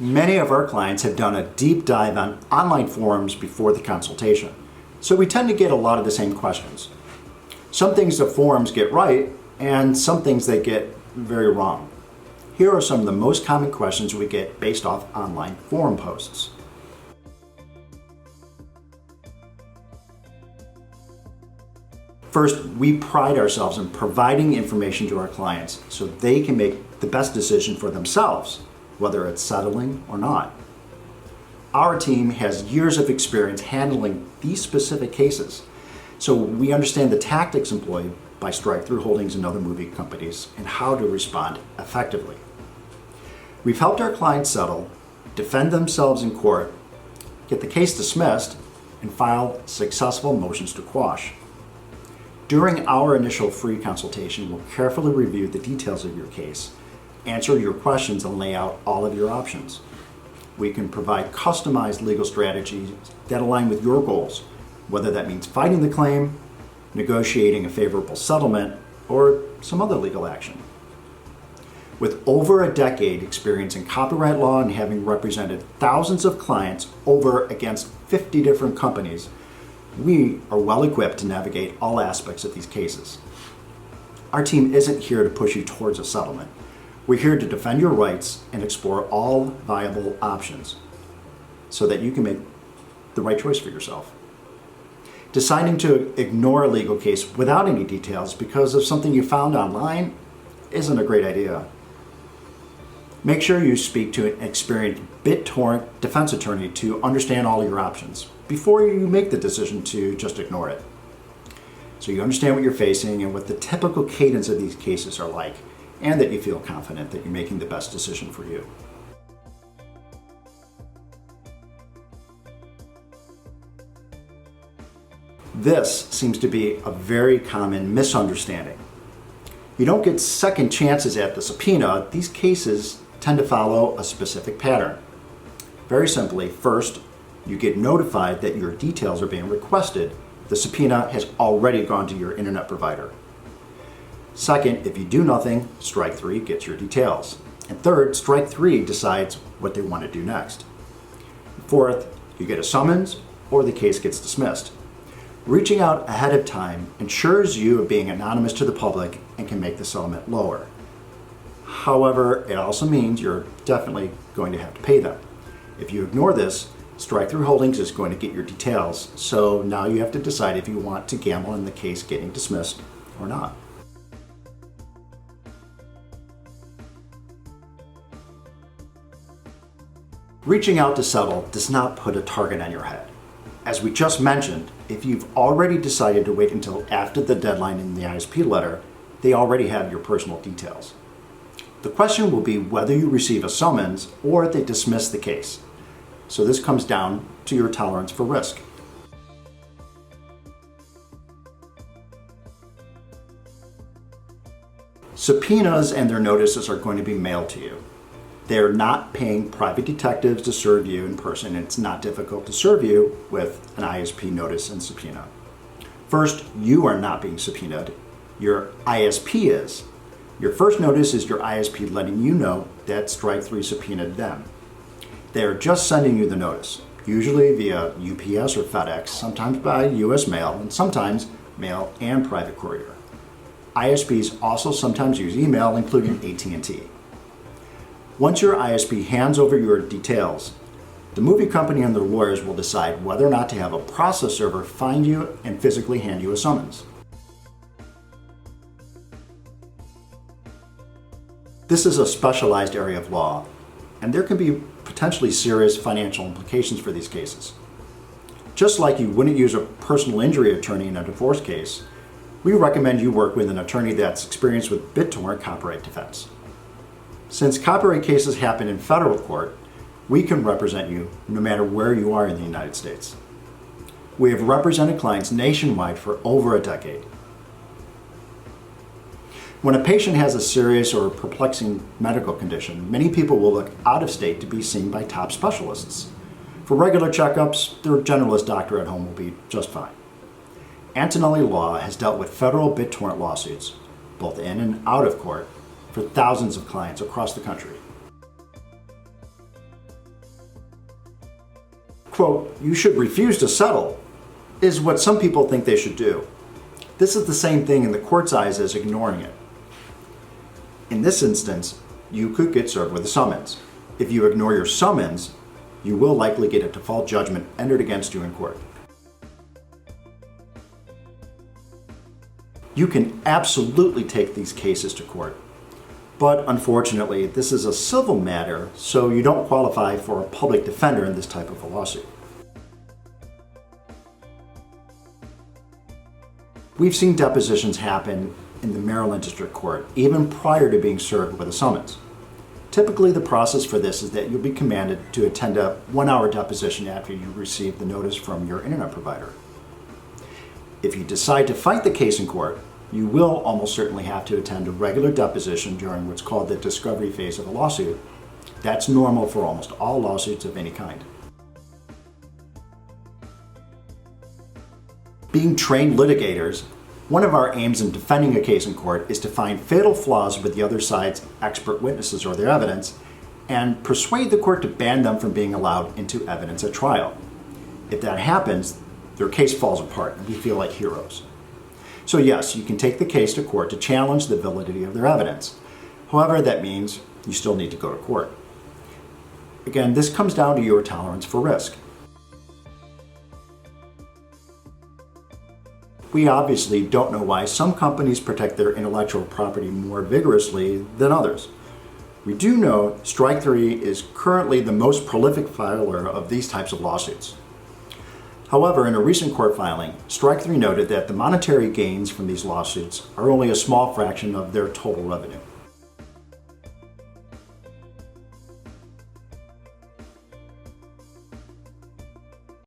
Many of our clients have done a deep dive on online forums before the consultation, so we tend to get a lot of the same questions. Some things the forums get right, and some things they get very wrong. Here are some of the most common questions we get based off online forum posts. First, we pride ourselves in providing information to our clients so they can make the best decision for themselves, whether it's settling or not. Our team has years of experience handling these specific cases, so we understand the tactics employed by strike-through holdings and other movie companies and how to respond effectively. We've helped our clients settle, defend themselves in court, get the case dismissed, and file successful motions to quash. During our initial free consultation, we'll carefully review the details of your case, answer your questions, and lay out all of your options. We can provide customized legal strategies that align with your goals, whether that means fighting the claim, negotiating a favorable settlement, or some other legal action. With over a decade experience in copyright law and having represented thousands of clients over against 50 different companies, we are well equipped to navigate all aspects of these cases. Our team isn't here to push you towards a settlement. We're here to defend your rights and explore all viable options so that you can make the right choice for yourself. Deciding to ignore a legal case without any details because of something you found online isn't a great idea. Make sure you speak to an experienced BitTorrent defense attorney to understand all your options before you make the decision to just ignore it. So you understand what you're facing and what the typical cadence of these cases are like, and that you feel confident that you're making the best decision for you. This seems to be a very common misunderstanding. You don't get second chances at the subpoena. These cases tend to follow a specific pattern. Very simply, first, you get notified that your details are being requested. The subpoena has already gone to your internet provider. Second, if you do nothing, strike 3 gets your details. And third, strike 3 decides what they want to do next. Fourth, you get a summons or the case gets dismissed. Reaching out ahead of time ensures you of being anonymous to the public and can make the settlement lower. However, it also means you're definitely going to have to pay them. If you ignore this, strike-through holdings is going to get your details, so now you have to decide if you want to gamble in the case getting dismissed or not. Reaching out to settle does not put a target on your head. As we just mentioned, if you've already decided to wait until after the deadline in the ISP letter, they already have your personal details. The question will be whether you receive a summons or they dismiss the case. So this comes down to your tolerance for risk. Subpoenas and their notices are going to be mailed to you. They're not paying private detectives to serve you in person. It's not difficult to serve you with an ISP notice and subpoena. First, you are not being subpoenaed. Your ISP is. Your first notice is your ISP letting you know that strike 3 subpoenaed them. They're just sending you the notice, usually via UPS or FedEx, sometimes by US mail, and sometimes mail and private courier. ISPs also sometimes use email, including AT&T. Once your ISP hands over your details, the movie company and their lawyers will decide whether or not to have a process server find you and physically hand you a summons. This is a specialized area of law, and there can be potentially serious financial implications for these cases. Just like you wouldn't use a personal injury attorney in a divorce case, we recommend you work with an attorney that's experienced with BitTorrent copyright defense. Since copyright cases happen in federal court, we can represent you no matter where you are in the United States. We have represented clients nationwide for over a decade. When a patient has a serious or perplexing medical condition, many people will look out of state to be seen by top specialists. For regular checkups, their generalist doctor at home will be just fine. Antonelli Law has dealt with federal BitTorrent lawsuits, both in and out of court, for thousands of clients across the country. quote, "You should refuse to settle," is what some people think they should do. This is the same thing in the court's eyes as ignoring it. In this instance, you could get served with a summons. If you ignore your summons, you will likely get a default judgment entered against you in court. You can absolutely take these cases to court, but unfortunately, this is a civil matter, so you don't qualify for a public defender in this type of a lawsuit. We've seen depositions happen in the Maryland District Court, even prior to being served with a summons. Typically, the process for this is that you'll be commanded to attend a 1-hour deposition after you receive the notice from your internet provider. If you decide to fight the case in court, you will almost certainly have to attend a regular deposition during what's called the discovery phase of a lawsuit. That's normal for almost all lawsuits of any kind. Being trained litigators, one of our aims in defending a case in court is to find fatal flaws with the other side's expert witnesses or their evidence and persuade the court to ban them from being allowed into evidence at trial. If that happens, their case falls apart and we feel like heroes. So yes, you can take the case to court to challenge the validity of their evidence. However, that means you still need to go to court. Again, this comes down to your tolerance for risk. We obviously don't know why some companies protect their intellectual property more vigorously than others. We do know Strike 3 is currently the most prolific filer of these types of lawsuits. However, in a recent court filing, Strike 3 noted that the monetary gains from these lawsuits are only a small fraction of their total revenue.